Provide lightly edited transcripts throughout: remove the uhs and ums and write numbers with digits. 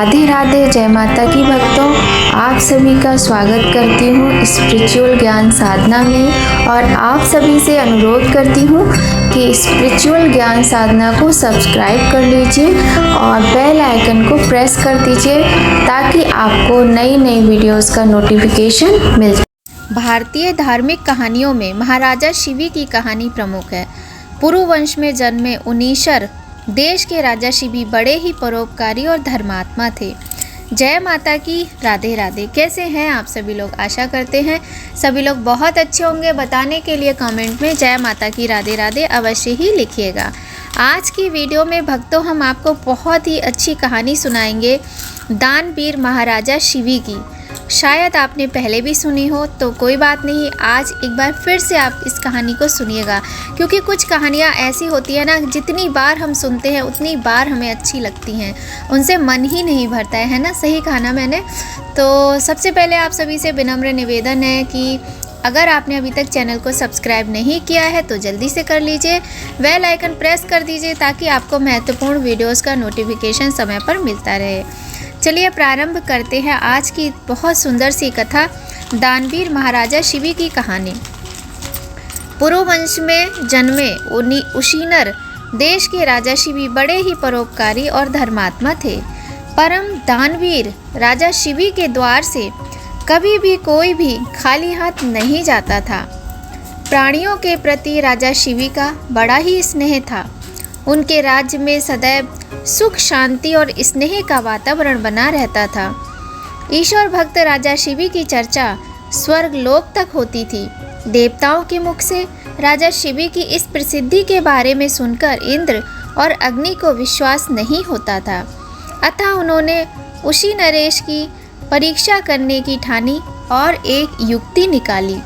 राधे राधे, जय माता की भक्तों। आप सभी का स्वागत करती हूँ स्पिरिचुअल ज्ञान साधना में और आप सभी से अनुरोध करती हूँ कि स्पिरिचुअल ज्ञान साधना को सब्सक्राइब कर लीजिए और बेल आइकन को प्रेस कर दीजिए ताकि आपको नई नई वीडियोस का नोटिफिकेशन मिल जाए। भारतीय धार्मिक कहानियों में महाराजा शिवी की कहानी प्रमुख है। पुरु वंश में जन्मे उनीशर देश के राजा शिवी बड़े ही परोपकारी और धर्मात्मा थे। जय माता की, राधे राधे। कैसे हैं आप सभी लोग? आशा करते हैं सभी लोग बहुत अच्छे होंगे। बताने के लिए कमेंट में जय माता की, राधे राधे अवश्य ही लिखिएगा। आज की वीडियो में भक्तों हम आपको बहुत ही अच्छी कहानी सुनाएंगे दानवीर महाराजा शिवी की। शायद आपने पहले भी सुनी हो तो कोई बात नहीं, आज एक बार फिर से आप इस कहानी को सुनिएगा, क्योंकि कुछ कहानियाँ ऐसी होती है ना, जितनी बार हम सुनते हैं उतनी बार हमें अच्छी लगती हैं, उनसे मन ही नहीं भरता है ना। सही कहा ना मैंने? तो सबसे पहले आप सभी से विनम्र निवेदन है कि अगर आपने अभी तक चैनल को सब्सक्राइब नहीं किया है तो जल्दी से कर लीजिए, बेल आइकन प्रेस कर दीजिए ताकि आपको महत्वपूर्ण वीडियोज़ का नोटिफिकेशन समय पर मिलता रहे। चलिए प्रारंभ करते हैं आज की बहुत सुंदर सी कथा, दानवीर महाराजा शिवी की कहानी। पुरु वंश में जन्मे उशीनर देश के राजा शिवी बड़े ही परोपकारी और धर्मात्मा थे। परम दानवीर राजा शिवी के द्वार से कभी भी कोई भी खाली हाथ नहीं जाता था। प्राणियों के प्रति राजा शिवी का बड़ा ही स्नेह था। उनके राज्य में सदैव सुख, शांति और स्नेह का वातावरण बना रहता था। ईश्वर भक्त राजा शिवी की चर्चा स्वर्ग लोक तक होती थी। देवताओं के मुख से राजा शिवी की इस प्रसिद्धि के बारे में सुनकर इंद्र और अग्नि को विश्वास नहीं होता था। अतः उन्होंने उसी नरेश की परीक्षा करने की ठानी और एक युक्ति निकाली।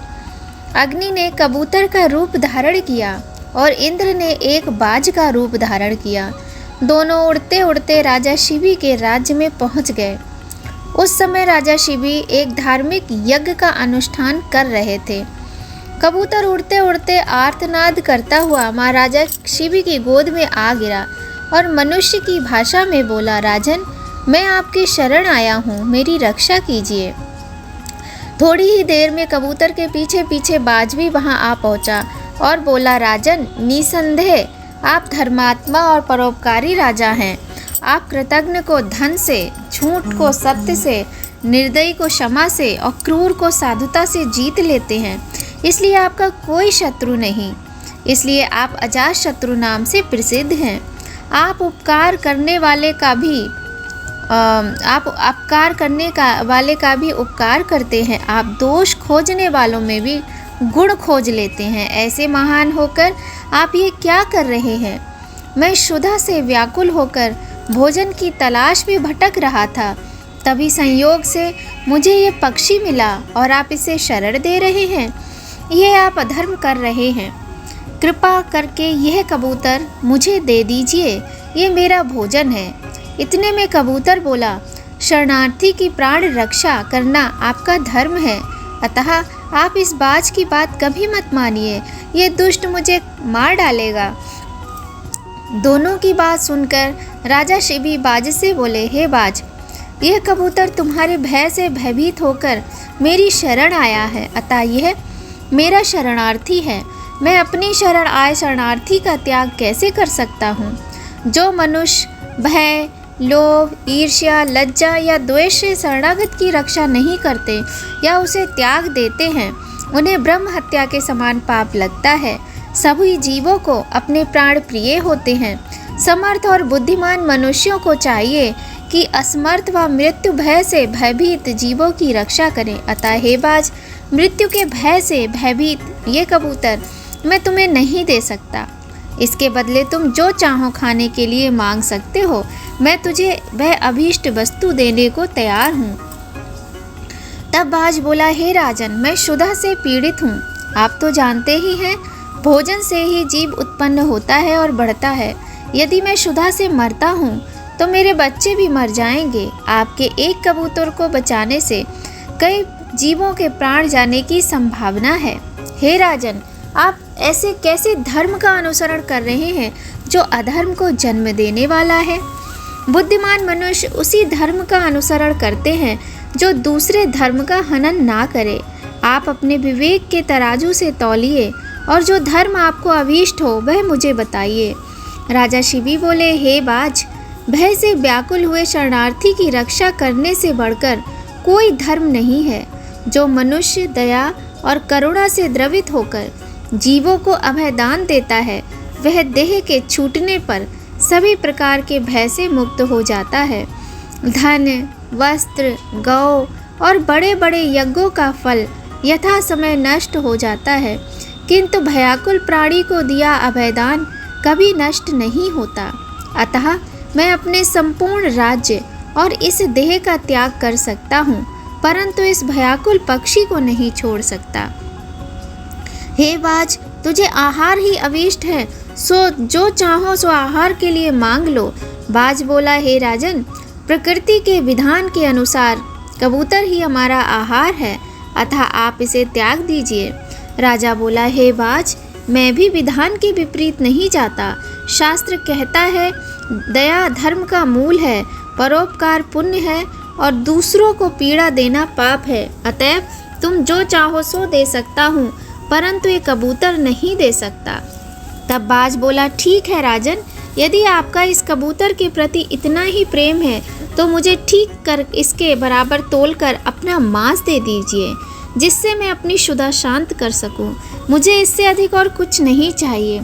अग्नि ने कबूतर का रूप धारण किया और इंद्र ने एक बाज का रूप धारण किया। दोनों उड़ते उड़ते राजा शिवी के राज्य में पहुंच गए। उस समय राजा शिवी एक धार्मिक यज्ञ का अनुष्ठान कर रहे थे। कबूतर उड़ते उड़ते आर्तनाद करता हुआ महाराजा शिवी की गोद में आ गिरा और मनुष्य की भाषा में बोला, राजन, मैं आपकी शरण आया हूँ, मेरी रक्षा कीजिए। थोड़ी ही देर में कबूतर के पीछे पीछे बाज भी वहाँ आ पहुँचा और बोला, राजन, निसंदेह आप धर्मात्मा और परोपकारी राजा हैं। आप कृतज्ञ को धन से, झूठ को सत्य से, निर्दयी को क्षमा से और क्रूर को साधुता से जीत लेते हैं, इसलिए आपका कोई शत्रु नहीं। इसलिए आप अजात शत्रु नाम से प्रसिद्ध हैं। आप उपकार करने वाले का भी उपकार करते हैं। आप दोष खोजने वालों में भी गुण खोज लेते हैं। ऐसे महान होकर आप ये क्या कर रहे हैं? मैं क्षुधा से व्याकुल होकर भोजन की तलाश में भटक रहा था, तभी संयोग से मुझे ये पक्षी मिला और आप इसे शरण दे रहे हैं। ये आप अधर्म कर रहे हैं। कृपा करके यह कबूतर मुझे दे दीजिए, ये मेरा भोजन है। इतने में कबूतर बोला, शरणार्थी की प्राण रक्षा करना आपका धर्म है, अतः आप इस बाज की बात कभी मत मानिए, ये दुष्ट मुझे मार डालेगा। दोनों की बात सुनकर राजा शिवी बाज से बोले, हे बाज, यह कबूतर तुम्हारे भय से भयभीत होकर मेरी शरण आया है, अतः यह मेरा शरणार्थी है। मैं अपनी शरण आए शरणार्थी का त्याग कैसे कर सकता हूँ? जो मनुष्य भय, लोभ, ईर्ष्या, लज्जा या द्वेष से शरणागत की रक्षा नहीं करते या उसे त्याग देते हैं, उन्हें ब्रह्म हत्या के समान पाप लगता है। सभी जीवों को अपने प्राण प्रिय होते हैं। समर्थ और बुद्धिमान मनुष्यों को चाहिए कि असमर्थ व मृत्यु भय से भयभीत जीवों की रक्षा करें। अतः हे बाज, मृत्यु के भय से भयभीत ये कबूतर मैं तुम्हें नहीं दे सकता। इसके बदले तुम जो चाहो खाने के लिए मांग सकते हो। मैं तुझे वह अभीष्ट वस्तु देने को तैयार हूँ। तब बाज बोला, हे राजन, मैं क्षुधा से पीड़ित हूँ। आप तो जानते ही हैं, भोजन से ही जीव उत्पन्न होता है और बढ़ता है। यदि मैं क्षुधा से मरता हूँ तो मेरे बच्चे भी मर जाएंगे। आपके एक कबूतर को बचाने से कई जीवों के प्राण जाने की संभावना है। हे राजन, आप ऐसे कैसे धर्म का अनुसरण कर रहे हैं जो अधर्म को जन्म देने वाला है? बुद्धिमान मनुष्य उसी धर्म का अनुसरण करते हैं जो दूसरे धर्म का हनन ना करे। आप अपने विवेक के तराजू से तौलिए और जो धर्म आपको अभीष्ट हो वह मुझे बताइए। राजा शिबी बोले, हे बाज, भय से व्याकुल हुए शरणार्थी की रक्षा करने से बढ़कर कोई धर्म नहीं है। जो मनुष्य दया और करुणा से द्रवित होकर जीवों को अभयदान देता है, वह देह के छूटने पर सभी प्रकार के भय से मुक्त हो जाता है। धन, वस्त्र, गौ और बड़े बड़े यज्ञों का फल यथा समय नष्ट हो जाता है, किंतु भयाकुल प्राणी को दिया अभयदान कभी नष्ट नहीं होता। अतः मैं अपने संपूर्ण राज्य और इस देह का त्याग कर सकता हूँ, परंतु इस भयाकुल पक्षी को नहीं छोड़ सकता। हे बाज, तुझे आहार ही अभीष्ट है, सो जो चाहो सो आहार के लिए मांग लो। बाज बोला, हे राजन, प्रकृति के विधान के अनुसार कबूतर ही हमारा आहार है, अतः आप इसे त्याग दीजिए। राजा बोला, हे बाज, मैं भी विधान के विपरीत नहीं जाता। शास्त्र कहता है, दया धर्म का मूल है, परोपकार पुण्य है और दूसरों को पीड़ा देना पाप है। अतएव तुम जो चाहो सो दे सकता हूँ, परंतु ये कबूतर नहीं दे सकता। तब बाज बोला, ठीक है राजन, यदि आपका इस कबूतर के प्रति इतना ही प्रेम है तो मुझे ठीक कर इसके बराबर तोलकर अपना मांस दे दीजिए, जिससे मैं अपनी क्षुधा शांत कर सकूं। मुझे इससे अधिक और कुछ नहीं चाहिए।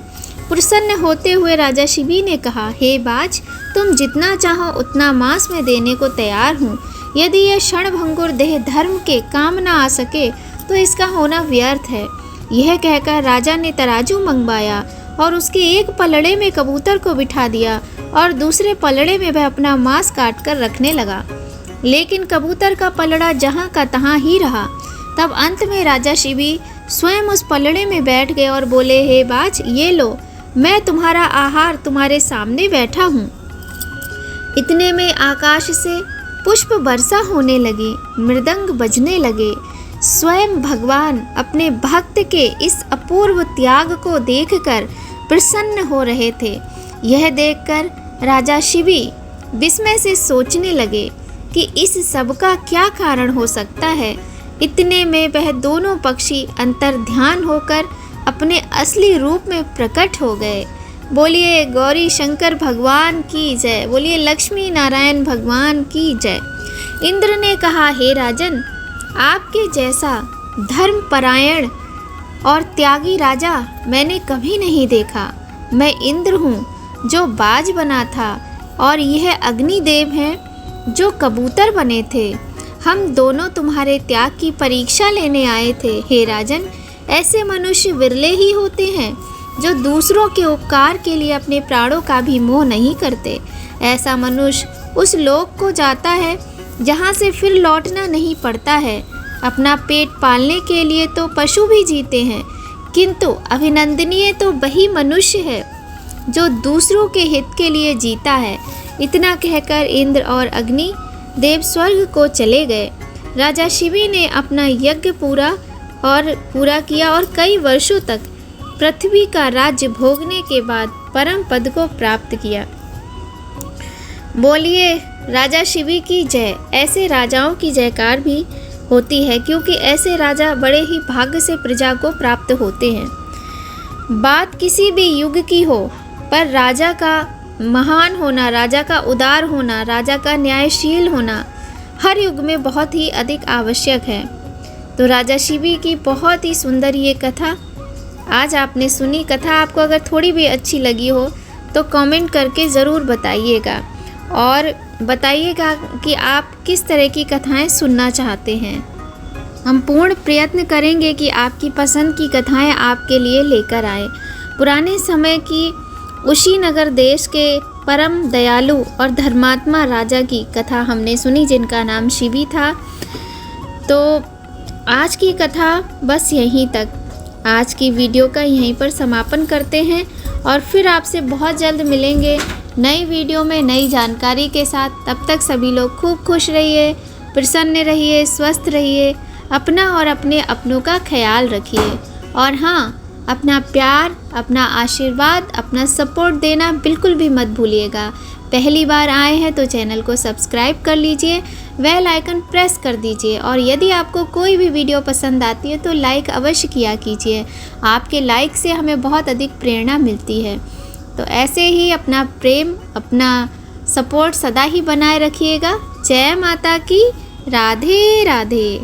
प्रसन्न होते हुए राजा शिबी ने कहा, हे बाज, तुम जितना चाहो उतना मांस में देने को तैयार हूँ। यदि यह क्षणभंगुर देह धर्म के काम न आ सके तो इसका होना व्यर्थ है। यह कहकर राजा ने तराजू मंगवाया और उसके एक पलड़े में कबूतर को बिठा दिया और दूसरे पलड़े में वह अपना मांस काट कर रखने लगा। लेकिन कबूतर का पलड़ा जहाँ का तहाँ ही रहा। तब अंत में राजा शिबी स्वयं उस पलड़े में बैठ गए और बोले, हे बाज, ये लो, मैं तुम्हारा आहार तुम्हारे सामने बैठा हूँ। इतने में आकाश से पुष्प वर्षा होने लगी, मृदंग बजने लगे। स्वयं भगवान अपने भक्त के इस अपूर्व त्याग को देखकर प्रसन्न हो रहे थे। यह देखकर राजा शिबी विस्मय से सोचने लगे कि इस सब का क्या कारण हो सकता है। इतने में वह दोनों पक्षी अंतर्ध्यान होकर अपने असली रूप में प्रकट हो गए। बोलिए गौरी शंकर भगवान की जय, बोलिए लक्ष्मी नारायण भगवान की जय। इंद्र ने कहा, हे राजन, आपके जैसा धर्मपरायण और त्यागी राजा मैंने कभी नहीं देखा। मैं इंद्र हूँ जो बाज बना था और यह अग्निदेव हैं जो कबूतर बने थे। हम दोनों तुम्हारे त्याग की परीक्षा लेने आए थे। हे राजन, ऐसे मनुष्य विरले ही होते हैं जो दूसरों के उपकार के लिए अपने प्राणों का भी मोह नहीं करते। ऐसा मनुष्य उस लोक को जाता है जहाँ से फिर लौटना नहीं पड़ता है। अपना पेट पालने के लिए तो पशु भी जीते हैं, किंतु अभिनंदनीय तो वही मनुष्य है जो दूसरों के हित के लिए जीता है। इतना कहकर इंद्र और अग्नि देव स्वर्ग को चले गए। राजा शिबी ने अपना यज्ञ पूरा किया और कई वर्षों तक पृथ्वी का राज्य भोगने के बाद परम पद को प्राप्त किया। बोलिए राजा शिबी की जय। ऐसे राजाओं की जयकार भी होती है, क्योंकि ऐसे राजा बड़े ही भाग्य से प्रजा को प्राप्त होते हैं। बात किसी भी युग की हो, पर राजा का महान होना, राजा का उदार होना, राजा का न्यायशील होना हर युग में बहुत ही अधिक आवश्यक है। तो राजा शिबी की बहुत ही सुंदर ये कथा आज आपने सुनी। कथा आपको अगर थोड़ी भी अच्छी लगी हो तो कमेंट करके ज़रूर बताइएगा, और बताइएगा कि आप किस तरह की कथाएं सुनना चाहते हैं। हम पूर्ण प्रयत्न करेंगे कि आपकी पसंद की कथाएं आपके लिए लेकर आए। पुराने समय की कुशीनगर देश के परम दयालु और धर्मात्मा राजा की कथा हमने सुनी, जिनका नाम शिबी था। तो आज की कथा बस यहीं तक। आज की वीडियो का यहीं पर समापन करते हैं और फिर आपसे बहुत जल्द मिलेंगे नई वीडियो में नई जानकारी के साथ। तब तक सभी लोग खूब खुश रहिए, प्रसन्न रहिए, स्वस्थ रहिए, अपना और अपने अपनों का ख्याल रखिए। और हाँ, अपना प्यार, अपना आशीर्वाद, अपना सपोर्ट देना बिल्कुल भी मत भूलिएगा। पहली बार आए हैं तो चैनल को सब्सक्राइब कर लीजिए, बेल आइकन प्रेस कर दीजिए और यदि आपको कोई भी वीडियो पसंद आती है तो लाइक अवश्य किया कीजिए। आपके लाइक से हमें बहुत अधिक प्रेरणा मिलती है। तो ऐसे ही अपना प्रेम, अपना सपोर्ट सदा ही बनाए रखिएगा। जय माता की। राधे राधे।